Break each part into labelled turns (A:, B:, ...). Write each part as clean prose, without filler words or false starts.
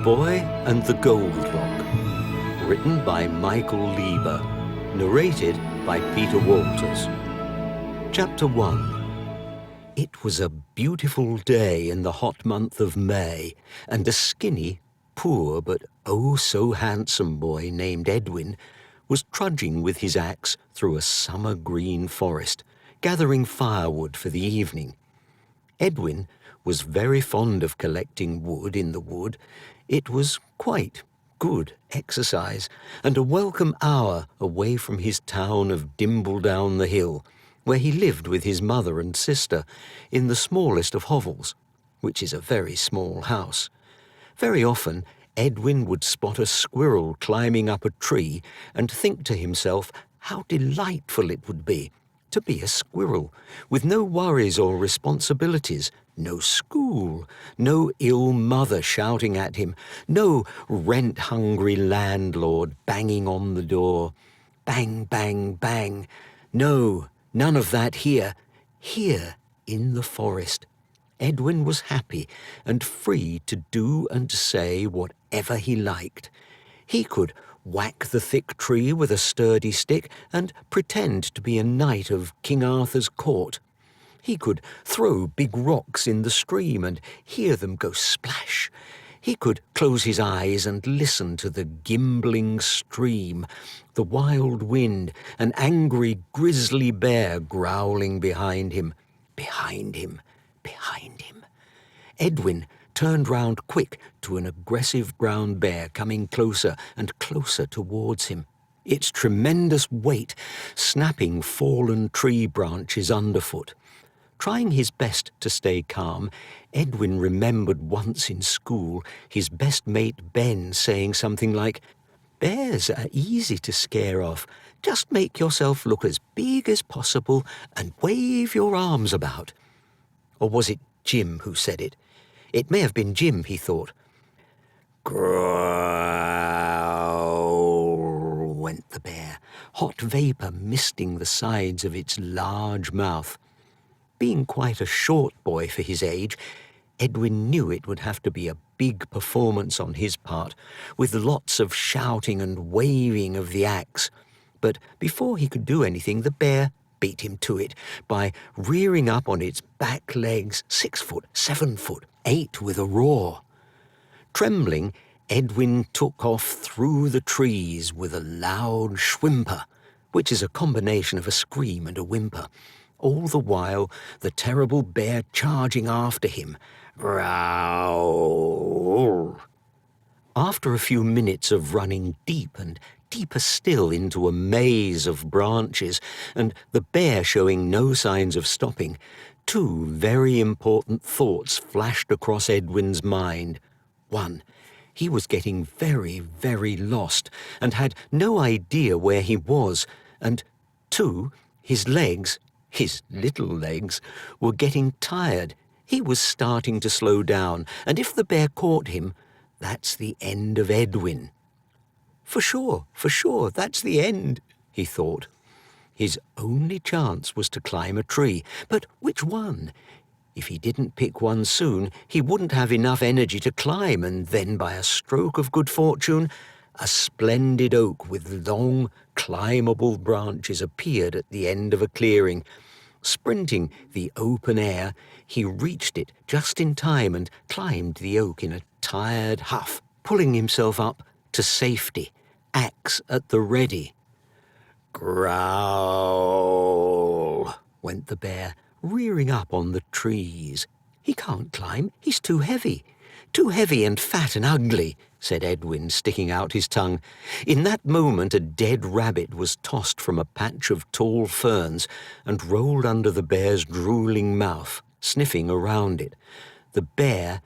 A: Boy and the Goldlock, written by Michael Lieber, narrated by Peter Walters. Chapter 1. It was a beautiful day in the hot month of May, and a skinny, poor but oh so handsome boy named Edwin was trudging with his axe through a summer green forest, gathering firewood for the evening. Edwin was very fond of collecting wood in the wood. It was quite good exercise, and a welcome hour away from his town of Dimble-down-the-Hill, where he lived with his mother and sister in the smallest of hovels, which is a very small house. Very often Edwin would spot a squirrel climbing up a tree and think to himself how delightful it would be to be a squirrel, with no worries or responsibilities, no school, no ill mother shouting at him, no rent-hungry landlord banging on the door. Bang, bang, bang. No, none of that here. Here, in the forest, Edwin was happy and free to do and say whatever he liked. He could whack the thick tree with a sturdy stick and pretend to be a knight of King Arthur's court. He could throw big rocks in the stream and hear them go splash. He could close his eyes and listen to the gimbling stream, the wild wind, an angry grizzly bear growling behind him. Behind him. Edwin turned round quick to an aggressive brown bear coming closer and closer towards him, its tremendous weight snapping fallen tree branches underfoot. Trying his best to stay calm, Edwin remembered once in school his best mate Ben saying something like, "Bears are easy to scare off. Just make yourself look as big as possible and wave your arms about." Or was it Jim who said it? It may have been Jim, he thought. Growl, went the bear, hot vapour misting the sides of its large mouth. Being quite a short boy for his age, Edwin knew it would have to be a big performance on his part, with lots of shouting and waving of the axe. But before he could do anything, the bear beat him to it by rearing up on its back legs 6 foot, 7 foot, 8 with a roar. Trembling, Edwin took off through the trees with a loud schwimper, which is a combination of a scream and a whimper, all the while the terrible bear charging after him. Growl! After a few minutes of running deep and deeper still into a maze of branches, and the bear showing no signs of stopping, 2 very important thoughts flashed across Edwin's mind. 1, he was getting very, very lost and had no idea where he was, and 2, his legs, his little legs, were getting tired. He was starting to slow down, and if the bear caught him, that's the end of Edwin. For sure, that's the end, he thought. His only chance was to climb a tree, but which one? If he didn't pick one soon, he wouldn't have enough energy to climb, and then by a stroke of good fortune, a splendid oak with long, climbable branches appeared at the end of a clearing. Sprinting the open air, he reached it just in time and climbed the oak in a tired huff, pulling himself up to safety, axe at the ready. Growl, went the bear, rearing up on the trees. He can't climb, he's too heavy and fat and ugly, said Edwin, sticking out his tongue. In that moment a dead rabbit was tossed from a patch of tall ferns and rolled under the bear's drooling mouth, sniffing around it. The bear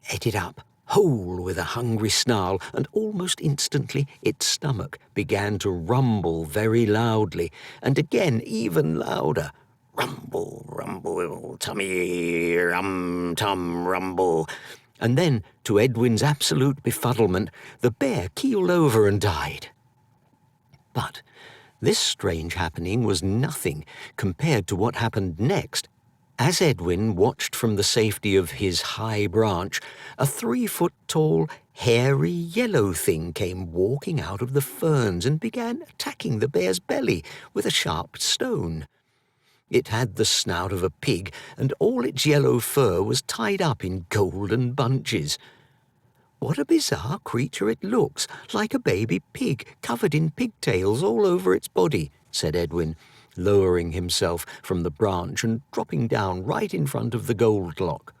A: ate it up, whole with a hungry snarl, and almost instantly its stomach began to rumble very loudly, and again even louder. Rumble, rumble, tummy, tum, rumble. And then, to Edwin's absolute befuddlement, the bear keeled over and died. But this strange happening was nothing compared to what happened next. As Edwin watched from the safety of his high branch, a 3-foot-tall, hairy yellow thing came walking out of the ferns and began attacking the bear's belly with a sharp stone. It had the snout of a pig, and all its yellow fur was tied up in golden bunches. "What a bizarre creature it looks, like a baby pig covered in pigtails all over its body," said Edwin, lowering himself from the branch and dropping down right in front of the Goldlock.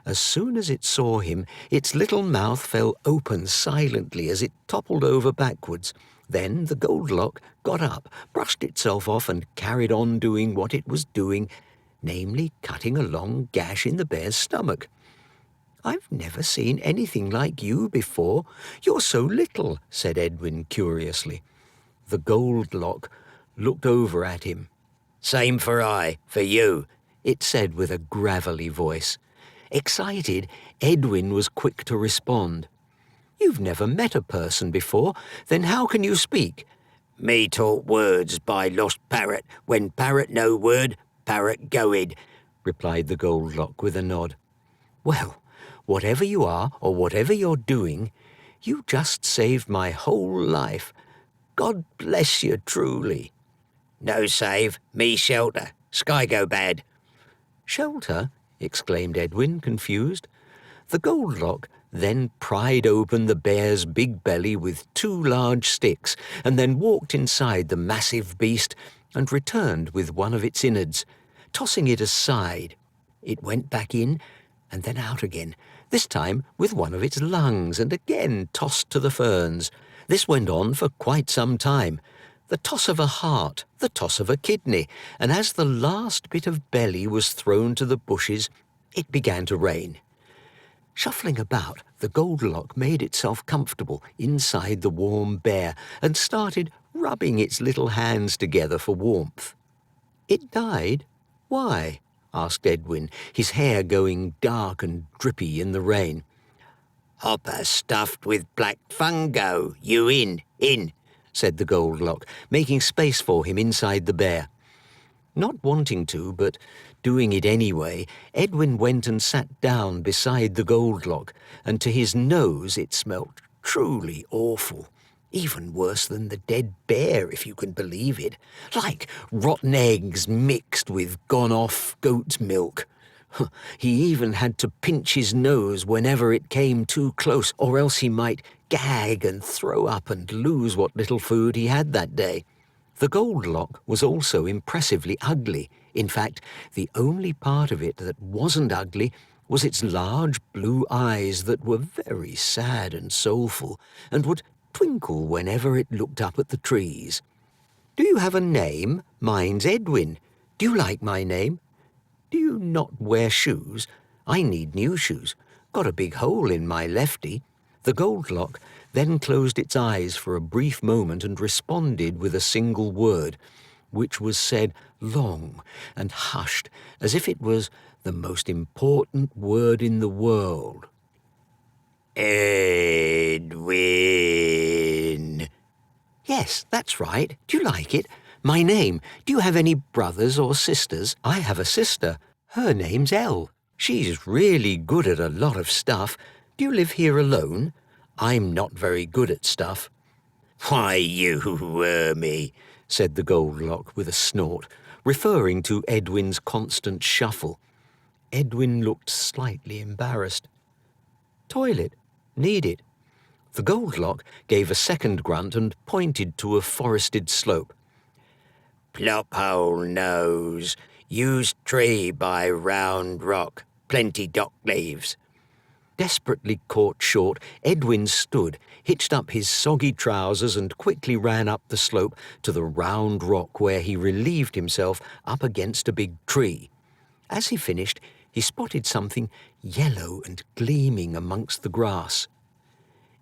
A: As soon as it saw him, its little mouth fell open silently as it toppled over backwards. Then the Goldlock got up, brushed itself off, and carried on doing what it was doing, namely cutting a long gash in the bear's stomach. "I've never seen anything like you before. You're so little," said Edwin curiously. The Goldlock looked over at him. "Same for you," it said with a gravelly voice. Excited, Edwin was quick to respond. "You've never met a person before, then how can you speak?" "Me taught words by lost parrot. When parrot no word, parrot goed," replied the Goldlock with a nod. "Well, whatever you are or whatever you're doing, you just saved my whole life. God bless you truly." "No save, me shelter. Sky go bad." "Shelter?" exclaimed Edwin, confused. The Goldlock then pried open the bear's big belly with 2 large sticks, and then walked inside the massive beast and returned with one of its innards. Tossing it aside, it went back in and then out again, this time with one of its lungs, and again tossed to the ferns. This went on for quite some time. The toss of a heart, the toss of a kidney, and as the last bit of belly was thrown to the bushes, it began to rain. Shuffling about, the Goldlock made itself comfortable inside the warm bear and started rubbing its little hands together for warmth. "It died? Why?" asked Edwin, his hair going dark and drippy in the rain. "Hopper stuffed with black fungo. You in, said the Goldlock, making space for him inside the bear. Not wanting to, but doing it anyway, Edwin went and sat down beside the Goldlock, and to his nose it smelt truly awful. Even worse than the dead bear, if you can believe it. Like rotten eggs mixed with gone-off goat's milk. He even had to pinch his nose whenever it came too close, or else he might gag and throw up and lose what little food he had that day. The Goldlock was also impressively ugly. In fact, the only part of it that wasn't ugly was its large blue eyes that were very sad and soulful, and would twinkle whenever it looked up at the trees. "Do you have a name? Mine's Edwin. Do you like my name? Do you not wear shoes? I need new shoes. Got a big hole in my lefty." The Goldlock then closed its eyes for a brief moment and responded with a single word, which was said long and hushed, as if it was the most important word in the world. "Edwin." "Yes, that's right. Do you like it? My name. Do you have any brothers or sisters?" "I have a sister. Her name's Elle. She's really good at a lot of stuff. Do you live here alone? I'm not very good at stuff." "Why, you wormy," said the Goldlock with a snort, referring to Edwin's constant shuffle. Edwin looked slightly embarrassed. "Toilet. Need it." The Goldlock gave a second grunt and pointed to a forested slope. "Plop hole nose. Used tree by round rock. Plenty dock leaves." Desperately caught short, Edwin stood, hitched up his soggy trousers and quickly ran up the slope to the round rock where he relieved himself up against a big tree. As he finished, he spotted something yellow and gleaming amongst the grass.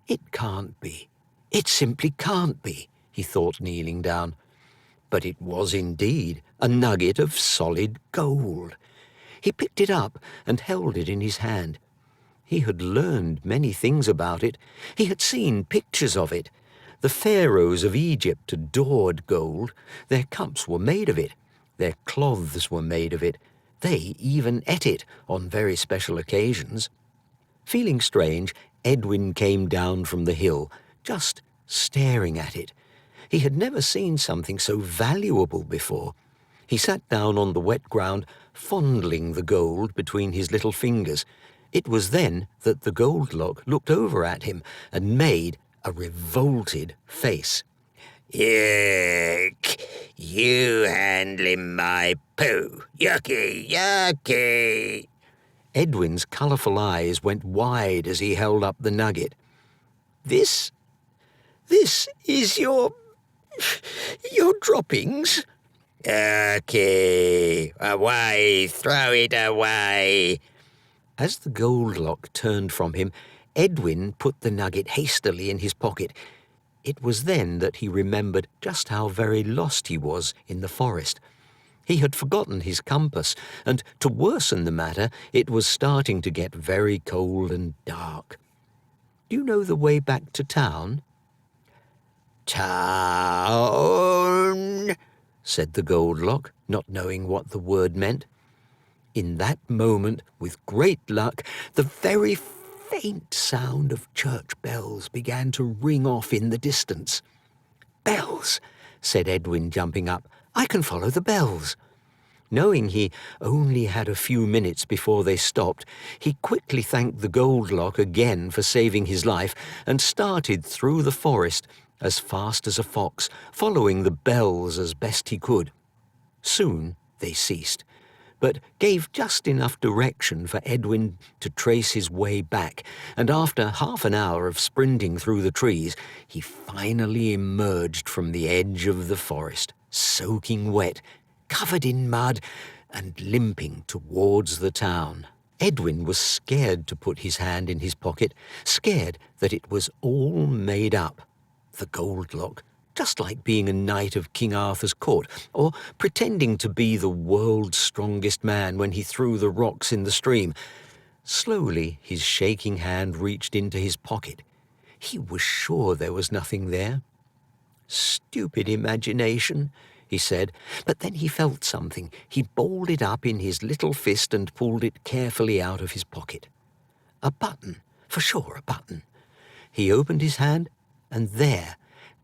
A: "It can't be. It simply can't be," he thought, kneeling down. But it was indeed a nugget of solid gold. He picked it up and held it in his hand. He had learned many things about it. He had seen pictures of it. The pharaohs of Egypt adored gold. Their cups were made of it. Their cloths were made of it. They even ate it on very special occasions. Feeling strange, Edwin came down from the hill, just staring at it. He had never seen something so valuable before. He sat down on the wet ground, fondling the gold between his little fingers. It was then that the Goldlock looked over at him and made a revolted face.
B: Yuck! You handling my poo. Yucky, yucky!
A: Edwin's colourful eyes went wide as he held up the nugget. This is your droppings?
B: Okay, away, throw it away.
A: As the Goldlock turned from him, Edwin put the nugget hastily in his pocket. It was then that he remembered just how very lost he was in the forest. He had forgotten his compass, and to worsen the matter, it was starting to get very cold and dark. Do you know the way back to town?
B: Town,
A: said the Goldlock, not knowing what the word meant. In that moment, with great luck, the very faint sound of church bells began to ring off in the distance. Bells, said Edwin, jumping up. I can follow the bells. Knowing he only had a few minutes before they stopped, he quickly thanked the Goldlock again for saving his life and started through the forest as fast as a fox, following the bells as best he could. Soon they ceased, but gave just enough direction for Edwin to trace his way back, and after half an hour of sprinting through the trees, he finally emerged from the edge of the forest, soaking wet, covered in mud, and limping towards the town. Edwin was scared to put his hand in his pocket, scared that it was all made up. The Goldlock, just like being a knight of King Arthur's court, or pretending to be the world's strongest man when he threw the rocks in the stream. Slowly his shaking hand reached into his pocket. He was sure there was nothing there. Stupid imagination, he said, but then he felt something. He balled it up in his little fist and pulled it carefully out of his pocket. A button, for sure, a button. He opened his hand, and there,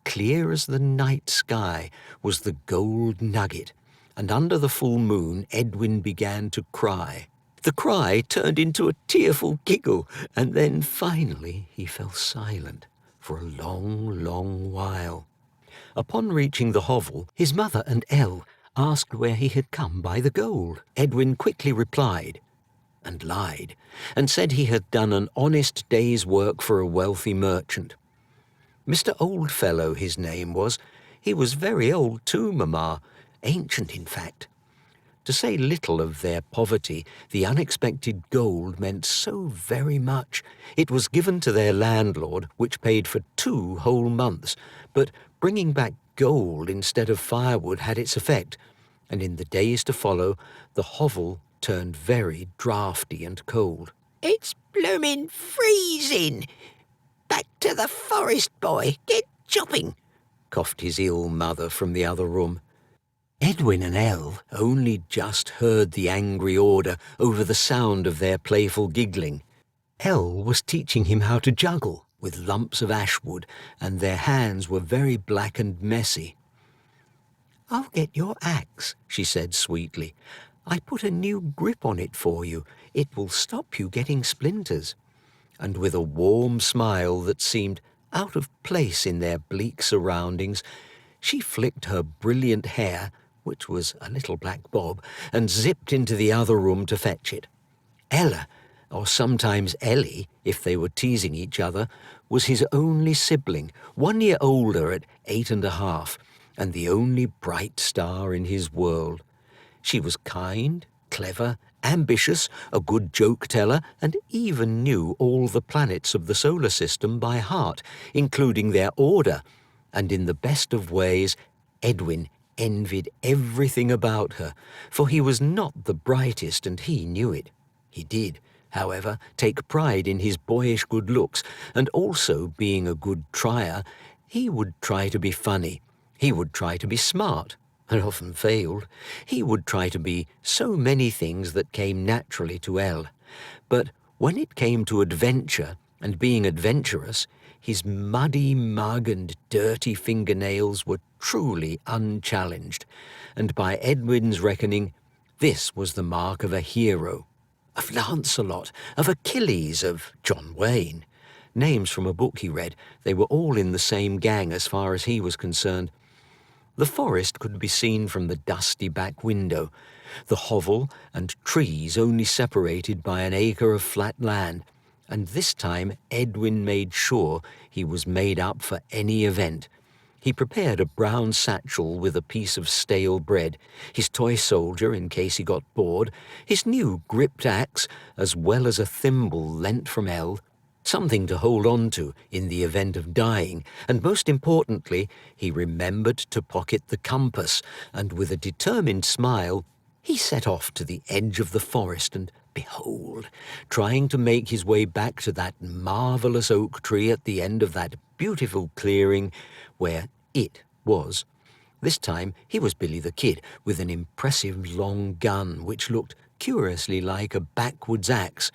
A: clear as the night sky, was the gold nugget, and under the full moon Edwin began to cry. The cry turned into a tearful giggle, and then finally he fell silent for a long, long while. Upon reaching the hovel, his mother and Elle asked where he had come by the gold. Edwin quickly replied, and lied, and said he had done an honest day's work for a wealthy merchant. Mr. Oldfellow his name was. He was very old too, Mamma, ancient in fact. To say little of their poverty, the unexpected gold meant so very much. It was given to their landlord, which paid for 2 whole months, but bringing back gold instead of firewood had its effect, and in the days to follow, the hovel turned very draughty and cold.
B: It's bloomin' freezing. Back to the forest, boy. Get chopping,
A: coughed his ill mother from the other room. Edwin and Elle only just heard the angry order over the sound of their playful giggling. Elle was teaching him how to juggle with lumps of ashwood, and their hands were very black and messy. "I'll get your axe," she said sweetly. "I put a new grip on it for you. It will stop you getting splinters." And with a warm smile that seemed out of place in their bleak surroundings, she flicked her brilliant hair, which was a little black bob, and zipped into the other room to fetch it. Ella, or sometimes Ellie, if they were teasing each other, was his only sibling, 1 year older at 8½ and the only bright star in his world. She was kind, clever, ambitious, a good joke-teller, and even knew all the planets of the solar system by heart, including their order. And in the best of ways, Edwin envied everything about her, for he was not the brightest, and he knew it. He did, however, take pride in his boyish good looks, and also, being a good trier, he would try to be funny. He would try to be smart, and often failed. He would try to be so many things that came naturally to Elle. But when it came to adventure, and being adventurous, his muddy mug and dirty fingernails were truly unchallenged, and by Edwin's reckoning, this was the mark of a hero, of Lancelot, of Achilles, of John Wayne. Names from a book he read, they were all in the same gang as far as he was concerned. The forest could be seen from the dusty back window, the hovel and trees only separated by an acre of flat land, and this time Edwin made sure he was made up for any event. He prepared a brown satchel with a piece of stale bread, his toy soldier in case he got bored, his new gripped axe, as well as a thimble lent from Elle, something to hold on to in the event of dying, and most importantly, he remembered to pocket the compass, and with a determined smile, he set off to the edge of the forest and, behold, trying to make his way back to that marvellous oak tree at the end of that beautiful clearing where it was. This time he was Billy the Kid with an impressive long gun which looked curiously like a backwoods axe,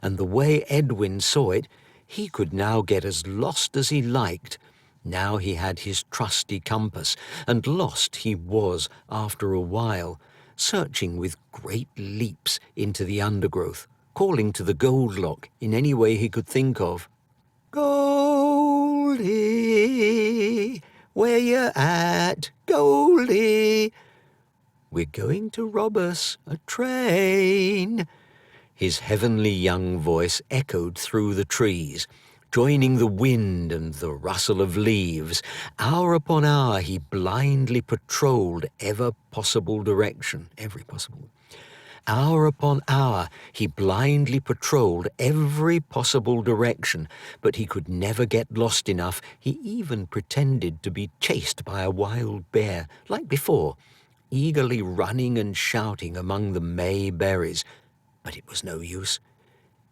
A: and the way Edwin saw it, he could now get as lost as he liked. Now he had his trusty compass, and lost he was after a while, searching with great leaps into the undergrowth, calling to the Goldlock in any way he could think of. "Goldie, where you at, Goldie? We're going to rob us a train." His heavenly young voice echoed through the trees, joining the wind and the rustle of leaves. Hour upon hour he blindly patrolled every possible direction. Hour upon hour he blindly patrolled every possible direction, but he could never get lost enough. He even pretended to be chased by a wild bear, like before, eagerly running and shouting among the May berries. But it was no use.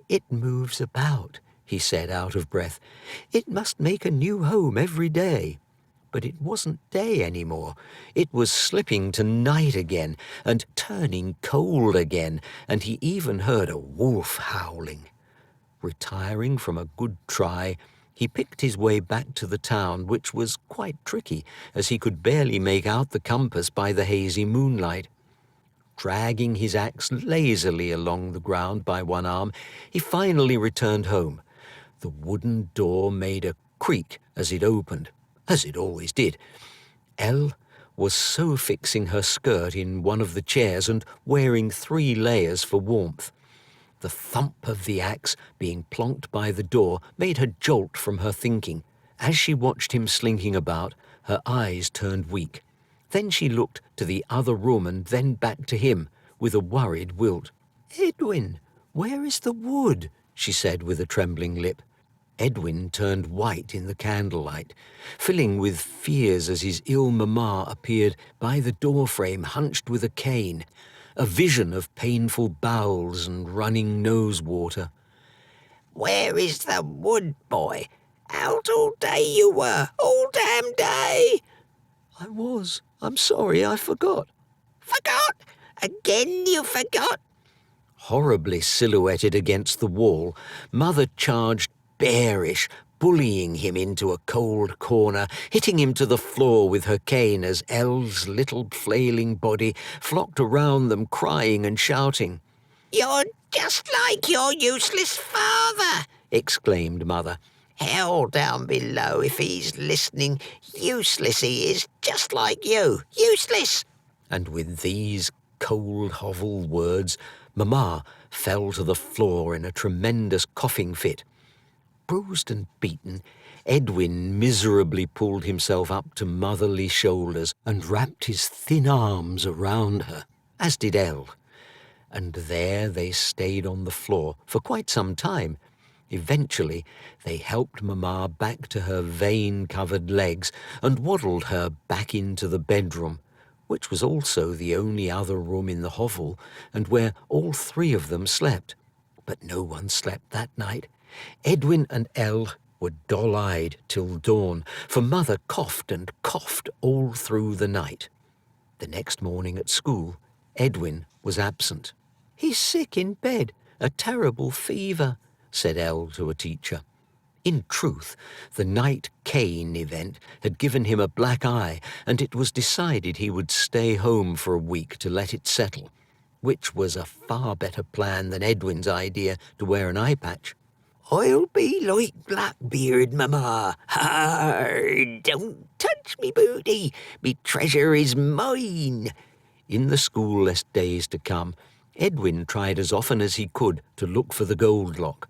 A: "It moves about," he said out of breath. "It must make a new home every day." But it wasn't day anymore. It was slipping to night again and turning cold again, and he even heard a wolf howling. Retiring from a good try, he picked his way back to the town, which was quite tricky, as he could barely make out the compass by the hazy moonlight. Dragging his axe lazily along the ground by one arm, he finally returned home. The wooden door made a creak as it opened, as it always did. Elle was so fixing her skirt in one of the chairs and wearing 3 layers for warmth. The thump of the axe being plonked by the door made her jolt from her thinking. As she watched him slinking about, her eyes turned weak. Then she looked to the other room and then back to him with a worried wilt. "Edwin, where is the wood?" she said with a trembling lip. Edwin turned white in the candlelight, filling with fears as his ill mamma appeared by the doorframe hunched with a cane, a vision of painful bowels and running nose-water.
B: Where is the wood, boy? Out all day you were, all damn day."
A: "I was. I'm sorry, I forgot."
B: "Forgot? Again you forgot?"
A: Horribly silhouetted against the wall, Mother charged bearish, bullying him into a cold corner, hitting him to the floor with her cane as Elle's little flailing body flocked around them, crying and shouting.
B: "You're just like your useless father," exclaimed Mother. "Hell down below if he's listening. Useless he is, just like you. Useless."
A: And with these cold hovel words, Mamma fell to the floor in a tremendous coughing fit. Bruised and beaten, Edwin miserably pulled himself up to motherly shoulders and wrapped his thin arms around her, as did Elle. And there they stayed on the floor for quite some time. Eventually, they helped Mamma back to her vein-covered legs and waddled her back into the bedroom, which was also the only other room in the hovel and where all 3 of them slept. But no one slept that night. Edwin and Elle were dull-eyed till dawn, for Mother coughed and coughed all through the night. The next morning at school, Edwin was absent. "He's sick in bed, a terrible fever," said Elle to a teacher. In truth, the night cane event had given him a black eye, and it was decided he would stay home for a week to let it settle, which was a far better plan than Edwin's idea to wear an eye patch.
B: I'll be like Blackbeard, Mamma. Har! Don't touch me booty. Me treasure is mine.
A: In the schoolless days to come, Edwin tried as often as he could to look for the Goldlock.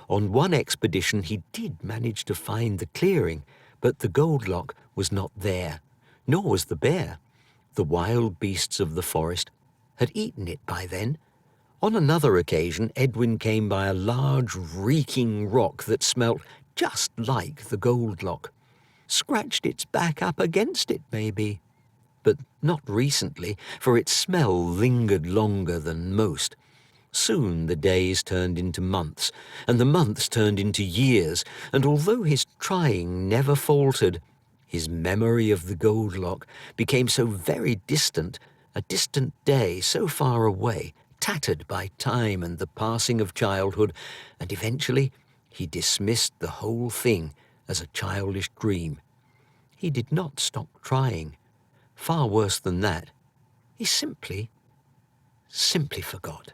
A: On one expedition he did manage to find the clearing, but the Goldlock was not there, nor was the bear. The wild beasts of the forest had eaten it by then. On another occasion, Edwin came by a large, reeking rock that smelt just like the Goldlock. Scratched its back up against it, maybe. But not recently, for its smell lingered longer than most. Soon the days turned into months, and the months turned into years, and although his trying never faltered, his memory of the Goldlock became so very distant, a distant day so far away, tattered by time and the passing of childhood, and eventually he dismissed the whole thing as a childish dream. He did not stop trying. Far worse than that, he simply forgot.